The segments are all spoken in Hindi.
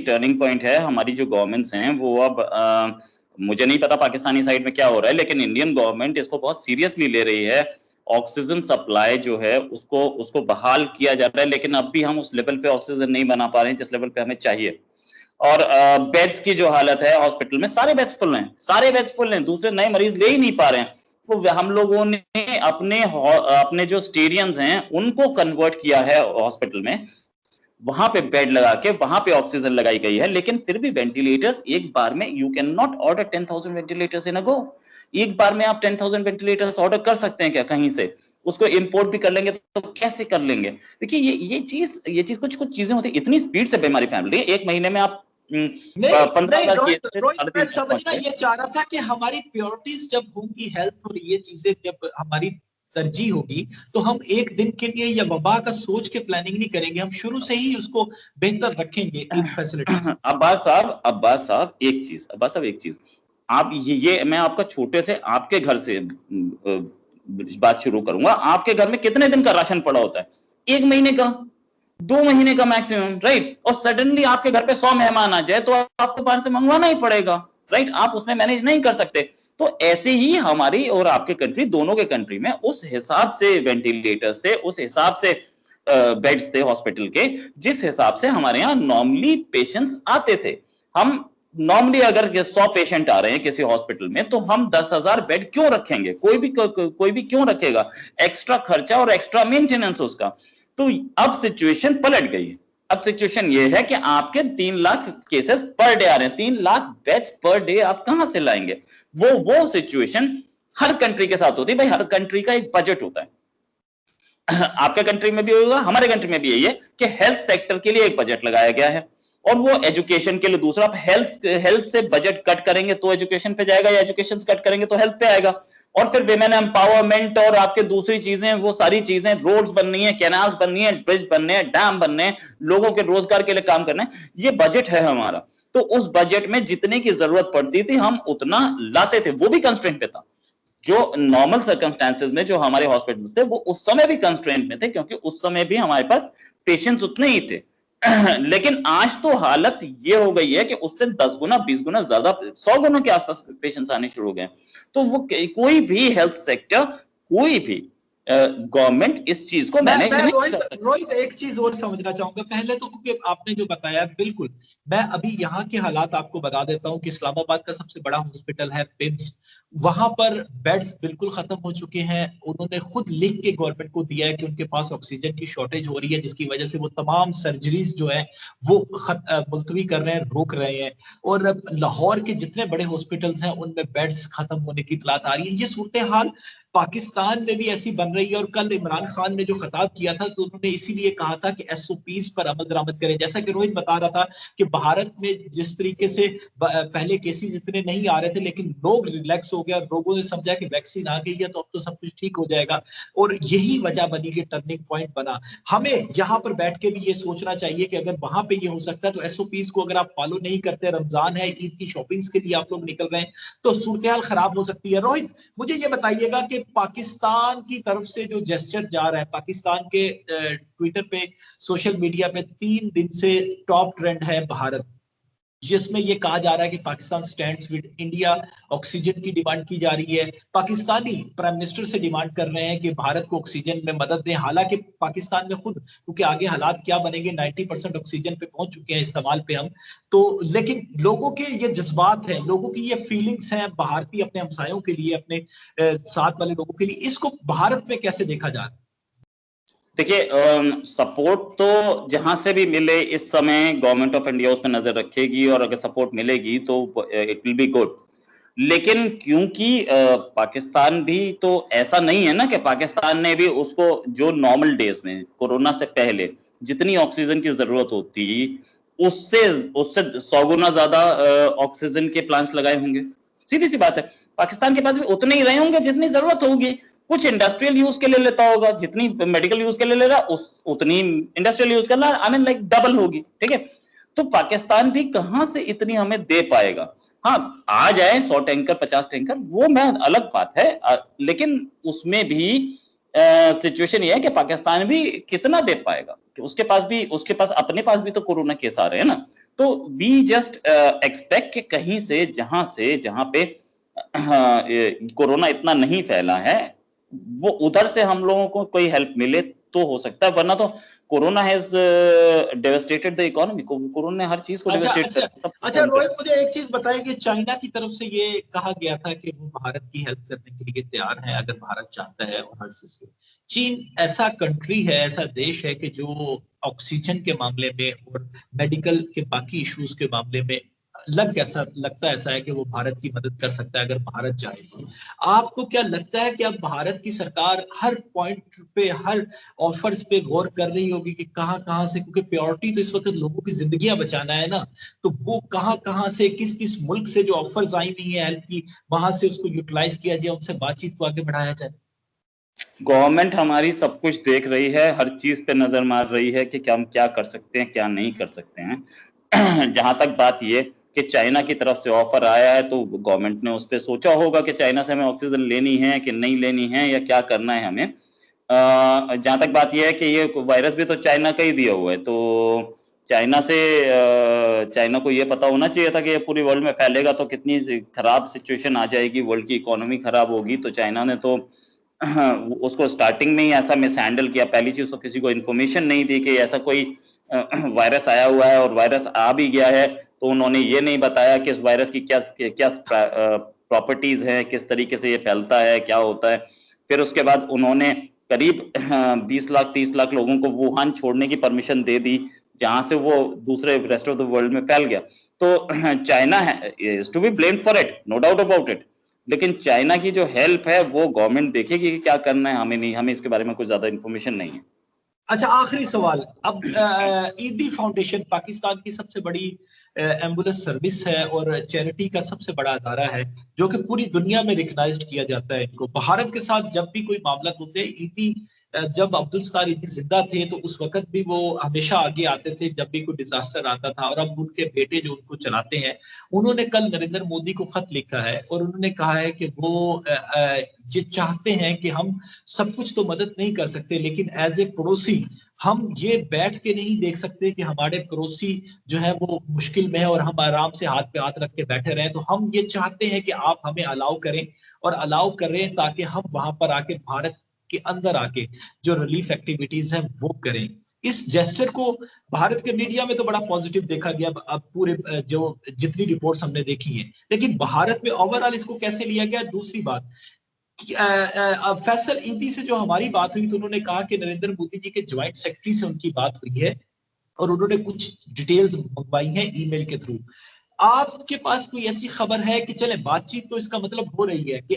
टर्निंग पॉइंट है। हमारी जो गवर्नमेंट्स हैं वो अब मुझे नहीं पता पाकिस्तानी साइड में क्या हो रहा है, लेकिन इंडियन गवर्नमेंट इसको बहुत सीरियसली ले रही है। ऑक्सीजन सप्लाई जो है उसको उसको बहाल किया जा रहा है, लेकिन अब भी हम उस लेवल पे ऑक्सीजन नहीं बना पा रहे हैं जिस लेवल पे हमें चाहिए। और बेड्स की जो हालत है हॉस्पिटल में, सारे बेड्स फुल हैं, सारे बेड्स फुल हैं, दूसरे नए मरीज ले ही नहीं पा रहे हैं। तो हम लोगों ने अपने जो स्टेडियम्स हैं उनको कन्वर्ट किया है हॉस्पिटल में, वहां पे बेड लगा के वहां पे ऑक्सीजन लगाई गई है, लेकिन फिर भी वेंटिलेटर्स एक बार में, you can not order 10,000 ventilators in a go. एक बार में आप 10,000 वेंटिलेटर्स ऑर्डर कर सकते हैं क्या कहीं से? उसको इंपोर्ट भी कर लेंगे तो कैसे कर लेंगे? देखिए ये चीज कुछ कुछ चीजें होती है, इतनी स्पीड से बीमारी फैल रही है, एक महीने में आप नहीं 15,000 रोहित, केस मैं समझना ये चाह रहा था कि हमारी प्रायोरिटीज जब होंगी, हेल्थ और ये चीजें जब हमारी तरजीह होगी, तो हम एक दिन के लिए या वबा का सोच के प्लानिंग नहीं करेंगे, हम शुरू से ही उसको बेहतर रखेंगे इन फैसिलिटीज। अब्बास साहब एक चीज, आप ये मैं आपका छोटे से आपके घर से बात शुरू करूंगा। आपके घर में कितने दिन का राशन पड़ा होता है? एक महीने का, 2 महीने का मैक्सिमम, राइट? और सडनली आपके घर पे 100 मेहमान आ जाए तो आपको बाहर से मंगवाना ही पड़ेगा, राइट? आप उसमें मैनेज नहीं कर सकते। तो ऐसे ही हमारी और आपके कंट्री, दोनों के कंट्री में उस हिसाब से वेंटिलेटर्स थे, उस हिसाब से बेड्स थे हॉस्पिटल के, जिस हिसाब से हमारे यहाँ नॉर्मली पेशेंट्स आते थे। हम नॉर्मली अगर 100 पेशेंट आ रहे हैं किसी हॉस्पिटल में, तो हम 10,000 बेड क्यों रखेंगे? कोई भी क्यों रखेगा? एक्स्ट्रा खर्चा और एक्स्ट्रा मेंटेनेंस उसका। तो अब सिचुएशन पलट गई है। अब सिचुएशन ये है कि आपके 3 लाख केसेस पर डे आ रहे हैं, 3 लाख बेड्स पर डे आप कहां से लाएंगे? वो सिचुएशन हर कंट्री के साथ होती है भाई। हर कंट्री का एक बजट होता है। आपके कंट्री में भी होगा, हमारे कंट्री में भी यही है कि हेल्थ सेक्टर के लिए एक बजट लगाया गया है, और वो एजुकेशन के लिए दूसरा। आप हेल्थ से बजट कट करेंगे तो एजुकेशन पे जाएगा, या एजुकेशन कट करेंगे तो हेल्थ पे आएगा। और फिर विमेन एम्पावरमेंट और आपके दूसरी चीजें, वो सारी चीजें, रोड्स बननी है, कैनाल्स बननी है, ब्रिज बनने हैं, डैम बनने हैं, लोगों के रोजगार के लिए काम करना है, ये बजट है हमारा। तो उस बजट में जितने की जरूरत पड़ती थी हम उतना लाते थे, वो भी कंस्ट्रेंट पे था। जो नॉर्मल सर्कमस्टेंसेस में जो हमारे हॉस्पिटल्स थे वो उस समय भी कंस्ट्रेंट में थे, क्योंकि उस समय भी हमारे पास पेशेंट्स उतने ही थे। लेकिन आज तो हालत ये हो गई है कि उससे 10 गुना 20 गुना ज्यादा, 100 गुना के आसपास पेशेंट्स आने शुरू हो गए। तो वो कोई भी हेल्थ सेक्टर, कोई भी गवर्नमेंट इस चीज को मैनेज नहीं कर सकता। रोहित एक चीज और समझना चाहूंगा पहले तो, क्योंकि आपने जो बताया बिल्कुल, मैं अभी यहाँ के हालात आपको बता देता हूँ कि इस्लामाबाद का सबसे बड़ा हॉस्पिटल है पिम्स, वहां पर बेड्स बिल्कुल खत्म हो चुके हैं। उन्होंने खुद लिख के गवर्नमेंट को दिया है कि उनके पास ऑक्सीजन की शॉर्टेज हो रही है, जिसकी वजह से वो तमाम सर्जरीज जो है वो मुलतवी कर रहे हैं, रोक रहे हैं। और लाहौर के जितने बड़े हॉस्पिटल्स हैं उनमें बेड्स खत्म होने की इतलात आ रही है। ये सूरत हाल पाकिस्तान में भी ऐसी बन रही है। और कल इमरान खान ने जो खिताब किया था तो उन्होंने इसीलिए कहा था कि एसओपीज पर अमल दरामद करें। जैसा कि रोहित बता रहा था कि भारत में जिस तरीके से पहले केसेस इतने नहीं आ रहे थे, लेकिन लोग रिलैक्स हो गया, लोगों ने समझा कि वैक्सीन आ गई है तो अब तो सब कुछ ठीक हो जाएगा। और यही वजह बनी कि टर्निंग पॉइंट बना। हमें यहाँ पर बैठ के भी ये सोचना चाहिए कि अगर वहां पे ये हो सकता है तो एसओपीज को अगर आप फॉलो नहीं करते, रमजान है, ईद की शॉपिंग्स के लिए आप लोग निकल रहे हैं, तो सूरत खराब हो सकती है। रोहित मुझे ये बताइएगा कि पाकिस्तान की तरफ से जो जेस्चर जा रहा है, पाकिस्तान के ट्विटर पे, सोशल मीडिया पे 3 दिन से टॉप ट्रेंड है भारत, जिसमें यह कहा जा रहा है कि Pakistan stands with India, oxygen की डिमांड की जा रही है। पाकिस्तानी प्राइम मिनिस्टर से डिमांड कर रहे हैं कि भारत को ऑक्सीजन में मदद दें। हालांकि पाकिस्तान में खुद, क्योंकि आगे हालात क्या बनेंगे, 90% ऑक्सीजन पे पहुंच चुके हैं, इस्तेमाल पे हम तो। लेकिन लोगों के ये जज्बात हैं, लोगों की ये फीलिंग्स हैं भारतीय अपने हमसायों के लिए, अपने साथ वाले लोगों के लिए, इसको भारत में कैसे देखा जा रहा है? देखिए, सपोर्ट तो जहां से भी मिले इस समय गवर्नमेंट ऑफ इंडिया उस पर नजर रखेगी, और अगर सपोर्ट मिलेगी तो इट विल बी गुड। लेकिन क्योंकि पाकिस्तान भी तो ऐसा नहीं है ना कि पाकिस्तान ने भी उसको, जो नॉर्मल डेज में कोरोना से पहले जितनी ऑक्सीजन की जरूरत होती, उससे उससे 100 गुना ज्यादा ऑक्सीजन के प्लांट्स लगाए होंगे। सीधी सी बात है, पाकिस्तान के पास भी उतने ही रहे होंगे जितनी जरूरत होगी। कुछ इंडस्ट्रियल यूज के लिए लेता होगा, जितनी मेडिकल यूज के लिए ले रहा उतनी इंडस्ट्रियल यूज करना, आई मीन लाइक डबल होगी, ठीक है? तो पाकिस्तान भी कहां से इतनी हमें दे पाएगा? हाँ, आ जाए 100 टैंकर 50 टैंकर, वो मैं अलग बात है, लेकिन उसमें भी सिचुएशन ये है कि पाकिस्तान भी कितना दे पाएगा, कि उसके पास अपने पास भी तो कोरोना केस आ रहे हैं ना। तो वी जस्ट एक्सपेक्ट कि कहीं से जहां पे कोरोना इतना नहीं फैला है, वो उधर से हम लोगों को कोई हेल्प मिले तो हो सकता है, वरना तो corona has devastated the economy. Corona ने हर चीज को अच्छा डेवास्टेट कर अच्छा सब अच्छा बंद कर रोहित, मुझे एक चीज बताइए कि चाइना की तरफ से ये कहा गया था कि वो भारत की हेल्प करने के लिए तैयार है अगर भारत चाहता है, और हर चीज से। चीन ऐसा कंट्री है, ऐसा देश है कि जो ऑक्सीजन के मामले में और मेडिकल के बाकी इश्यूज के मामले में लगता ऐसा है कि वो भारत की मदद कर सकता है अगर भारत चाहे तो। आपको क्या लगता है कि अब भारत की सरकार हर पॉइंट पे, हर ऑफर्स पे गौर कर रही होगी कि कहाँ कहाँ से, क्योंकि प्रायोरिटी तो इस वक्त लोगों की जिंदगियां बचाना है ना, तो वो कहाँ कहाँ से, किस किस मुल्क से जो ऑफर्स आई हुई है हेल्प की, वहां से उसको यूटिलाइज किया जाए, उनसे बातचीत को आगे बढ़ाया जाए। गवर्नमेंट हमारी सब कुछ देख रही है, हर चीज पे नजर मार रही है कि क्या हम क्या कर सकते हैं, क्या नहीं कर सकते हैं। जहां तक बात ये कि चाइना की तरफ से ऑफर आया है, तो गवर्नमेंट ने उस पर सोचा होगा कि चाइना से हमें ऑक्सीजन लेनी है कि नहीं लेनी है, या क्या करना है हमें। जहां तक बात यह है कि ये वायरस भी तो चाइना का ही दिया हुआ है, तो चाइना को ये पता होना चाहिए था कि ये पूरी वर्ल्ड में फैलेगा तो कितनी खराब सिचुएशन आ जाएगी, वर्ल्ड की इकोनॉमी खराब होगी। तो चाइना ने तो उसको स्टार्टिंग में ही ऐसा मिस हैंडल किया। पहली चीज तो किसी को इन्फॉर्मेशन नहीं दी कि ऐसा कोई वायरस आया हुआ है, और वायरस आ भी गया है तो उन्होंने ये नहीं बताया कि इस वायरस की क्या क्या प्रॉपर्टीज हैं, किस तरीके से ये फैलता है, क्या होता है। फिर उसके बाद उन्होंने करीब 20 लाख 30 लाख लोगों को वुहान छोड़ने की परमिशन दे दी, जहां से वो दूसरे रेस्ट ऑफ द वर्ल्ड में फैल गया। तो China is to be blamed for it, no doubt about it. लेकिन चाइना की जो हेल्प है वो गवर्नमेंट देखेगी कि क्या करना है, हमें नहीं, हमें इसके बारे में कुछ ज्यादा इन्फॉर्मेशन नहीं है। अच्छा, आखिरी सवाल। अब ईदी फाउंडेशन पाकिस्तान की सबसे बड़ी एम्बुलेंस सर्विस है और चैरिटी का सबसे बड़ा अदारा है, जो कि पूरी दुनिया में रिकग्नाइज्ड किया जाता है इनको। भारत के साथ जब भी कोई मामला होते हैं, ईदी जब अब्दुल सत्तार ईदी जिंदा थे तो उस वक्त भी वो हमेशा आगे आते थे जब भी कोई डिजास्टर आता था। और अब उनके बेटे जो उनको चलाते हैं, उन्होंने कल नरेंद्र मोदी को खत लिखा है और उन्होंने कहा है कि वो ये चाहते हैं कि हम सब कुछ तो मदद नहीं कर सकते, लेकिन एज ए पड़ोसी हम ये बैठ के नहीं देख सकते कि हमारे पड़ोसी जो है वो मुश्किल में है और हम आराम से हाथ पे हाथ रख के बैठे रहें। तो हम ये चाहते हैं कि आप हमें अलाउ करें, और अलाउ करें ताकि हम वहां पर आके, भारत के अंदर आके जो रिलीफ एक्टिविटीज है वो करें। इस जेस्चर को भारत के मीडिया में तो बड़ा पॉजिटिव देखा गया, अब पूरे जो जितनी रिपोर्ट्स हमने देखी है, लेकिन भारत में ओवरऑल इसको कैसे लिया गया। दूसरी बात, फैसल ईदी से जो हमारी बात हुई तो उन्होंने कहा कि नरेंद्र मोदी जी के ज्वाइंट सेक्रेटरी से उनकी बात हुई है और उन्होंने कुछ डिटेल्स मंगवाई हैं ईमेल के थ्रू। आपके पास कोई ऐसी खबर है कि चले बातचीत तो इसका मतलब हो रही है कि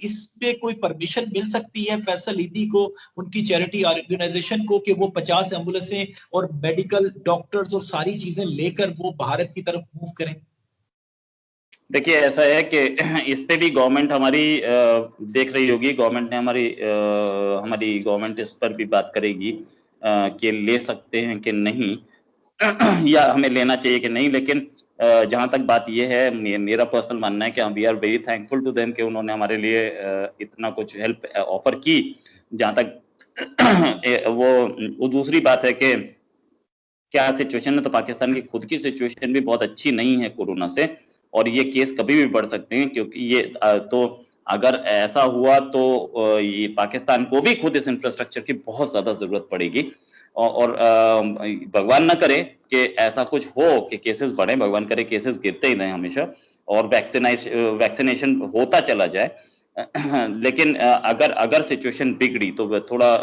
इस पे कोई परमिशन मिल सकती है फैसल ईदी को, उनकी चैरिटी ऑर्गेनाइजेशन को, कि वो 50 एम्बुलेंसें और मेडिकल डॉक्टर्स और सारी चीजें लेकर वो भारत की तरफ मूव करें? देखिए ऐसा है कि इस पे भी गवर्नमेंट हमारी देख रही होगी। गवर्नमेंट ने हमारी गवर्नमेंट इस पर भी बात करेगी कि ले सकते हैं कि नहीं, या हमें लेना चाहिए कि नहीं। लेकिन जहां तक बात ये है, मेरा पर्सनल मानना है कि we are very thankful to them कि उन्होंने हमारे लिए इतना कुछ हेल्प ऑफर की। जहां तक वो दूसरी बात है कि क्या सिचुएशन है, तो पाकिस्तान की खुद की सिचुएशन भी बहुत अच्छी नहीं है कोरोना से, और ये केस कभी भी बढ़ सकते हैं। क्योंकि ये तो अगर ऐसा हुआ तो ये पाकिस्तान को भी खुद इस इंफ्रास्ट्रक्चर की बहुत ज्यादा जरूरत पड़ेगी। और भगवान ना करे कि ऐसा कुछ हो कि केसेस बढ़े, भगवान करे केसेस गिरते ही रहें हमेशा, और वैक्सीनेशन होता चला जाए। लेकिन अगर अगर सिचुएशन बिगड़ी तो थोड़ा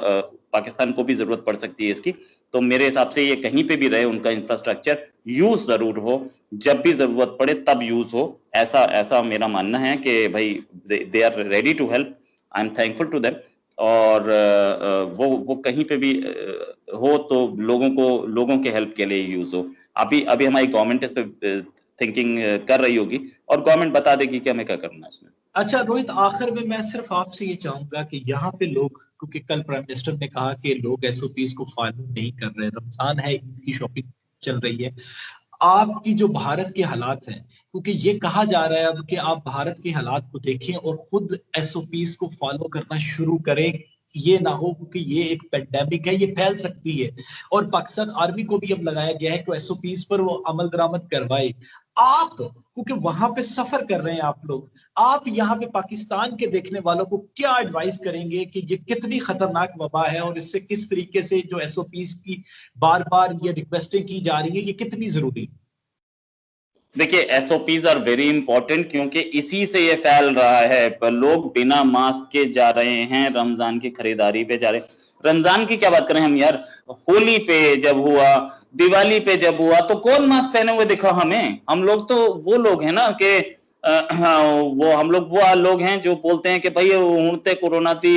पाकिस्तान को भी जरूरत पड़ सकती है इसकी। तो मेरे हिसाब से ये कहीं पे भी रहे, उनका इंफ्रास्ट्रक्चर यूज जरूर हो, जब भी जरूरत पड़े तब यूज हो। ऐसा ऐसा मेरा मानना है कि भाई they are ready to help, I am thankful to them. और वो कहीं पे भी हो तो लोगों के हेल्प के लिए यूज हो। अभी अभी हमारी गवर्नमेंट इस पे थिंकिंग कर रही होगी, और गवर्नमेंट बता देगी कि हमें क्या करना है इसमें। अच्छा रोहित, आखिर में मैं सिर्फ आपसे ये चाहूंगा कि यहाँ पे लोग, क्योंकि कल प्राइम मिनिस्टर ने कहा कि लोग एसओपीज को फॉलो नहीं कर रहे, रमजान है, ईद की शॉपिंग चल रही है, आपकी जो भारत के हालात हैं, क्योंकि ये कहा जा रहा है अब कि आप भारत के हालात को देखें और खुद एसओपीज को फॉलो करना शुरू करें, ये ना हो, क्योंकि ये एक पेंडेमिक है, ये फैल सकती है। और पाकिस्तान आर्मी को भी अब लगाया गया है कि एसओपीज पर वो अमल दरामद करवाए। आप, क्योंकि वहां पे सफर कर रहे हैं आप लोग, आप यहाँ पे पाकिस्तान के देखने वालों को क्या एडवाइस करेंगे कि ये कितनी खतरनाक वबा है और इससे किस तरीके से जो एसओपीज की बार बार ये रिक्वेस्टें की जा रही है, ये कितनी जरूरी? देखिए, एसओपीज आर वेरी इंपॉर्टेंट, क्योंकि इसी से ये फैल रहा है। पर लोग बिना मास्क के जा रहे हैं, रमजान की खरीदारी पे जा रहे हैं। रमजान की क्या बात करें हम यार, होली पे जब हुआ, दिवाली पे जब हुआ, तो कौन मास्क पहने हुए दिखा हमें? हम लोग तो वो लोग हैं ना कि वो हम लोग वो लोग हैं जो बोलते हैं कि भाई हूं ते कोरोना की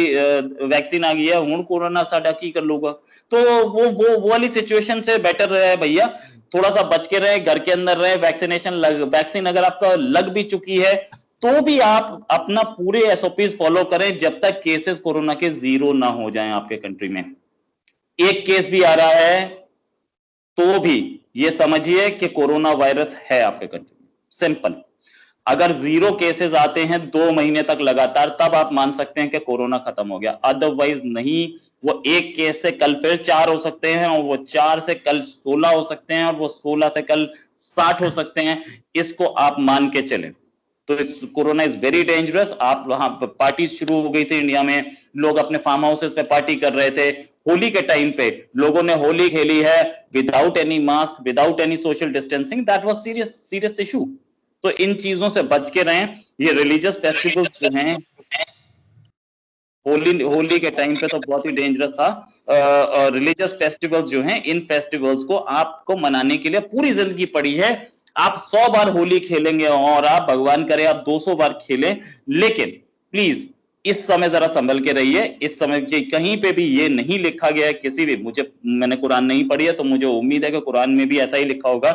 वैक्सीन आ गई है, हूं कोरोना साडा की कर लूगा। तो वो वाली सिचुएशन से बेटर है भैया, थोड़ा सा बच के रहे, घर के अंदर रहे। वैक्सीन अगर आपका लग भी चुकी है तो भी आप अपना पूरे एसओपीज फॉलो करें जब तक केसेस कोरोना के जीरो ना हो जाएं आपके कंट्री में। एक केस भी आ रहा है तो भी ये समझिए कि कोरोना वायरस है आपके कंट्री में, सिंपल। अगर जीरो केसेस आते हैं 2 महीने तक लगातार, तब आप मान सकते हैं कि कोरोना खत्म हो गया, अदरवाइज नहीं। वो एक केस से कल फिर 4 हो सकते हैं, और वो 4 से कल 16 हो सकते हैं, और वो 16 से कल 60 हो सकते हैं। इसको आप मान के चलें। तो कोरोना इज वेरी डेंजरस। आप वहां पार्टी शुरू हो गई थी इंडिया में, लोग अपने फार्म हाउसेस पे पार्टी कर रहे थे। होली के टाइम पे लोगों ने होली खेली है without any mask, without any social distancing. That was serious issue. तो इन चीजों से बच के रहें। ये रिलीजियस फेस्टिवल्स जो हैं, होली होली के टाइम पे तो बहुत ही डेंजरस था। रिलीजियस फेस्टिवल्स जो हैं, इन फेस्टिवल्स को आपको मनाने के लिए पूरी जिंदगी पड़ी है। आप 100 बार होली खेलेंगे और आप भगवान करे आप 200 बार खेलें, लेकिन प्लीज इस समय जरा संभल के रहिए। इस समय के कहीं पे भी ये नहीं लिखा गया है किसी भी, मैंने कुरान नहीं पढ़ी है तो मुझे उम्मीद है कि कुरान में भी ऐसा ही लिखा होगा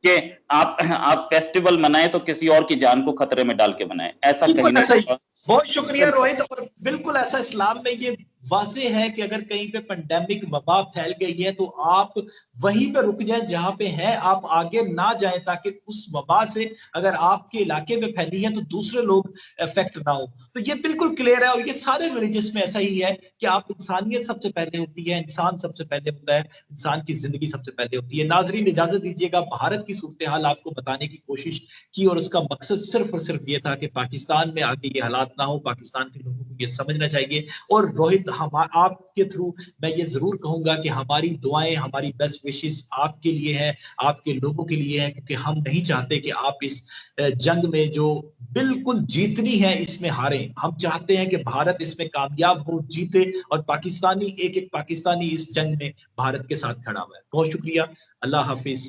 कि आप फेस्टिवल मनाएं तो किसी और की जान को खतरे में डाल के मनाएं, ऐसा कहीं बिल्कुल नहीं ऐसा ही। होगा। बहुत शुक्रिया रोहित। और बिल्कुल ऐसा इस्लाम में ये वाज़ेह है कि अगर कहीं पे पेंडेमिक वबा फैल गई है तो आप वहीं पे रुक जाएं जहां पे है, आप आगे ना जाएं, ताकि उस वबा से अगर आपके इलाके में फैली है तो दूसरे लोग इफेक्ट ना हो। तो ये बिल्कुल क्लियर है, और ये सारे रिलीजियस में ऐसा ही है कि आप, इंसानियत सबसे पहले होती है, इंसान सबसे पहले होता है, इंसान की जिंदगी सबसे पहले होती है। नाजरीन इजाजत दीजिएगा, भारत की सूरत हाल आपको बताने की कोशिश की, और उसका मकसद सिर्फ और सिर्फ ये था कि पाकिस्तान में आगे ये हालात ना हो, पाकिस्तान के लोगों को ये समझना चाहिए। और रोहित, हम आपके थ्रू मैं ये जरूर कहूंगा कि हमारी दुआएं, हमारी बेस्ट विशेस आपके लिए है, आपके लोगों के लिए है, क्योंकि हम नहीं चाहते कि आप इस जंग में जो बिल्कुल जीतनी है इसमें हारें। हम चाहते हैं कि भारत इसमें कामयाब हो, जीते, और पाकिस्तानी, एक एक पाकिस्तानी इस जंग में भारत के साथ खड़ा हुआ है। बहुत शुक्रिया। अल्लाह हाफिज।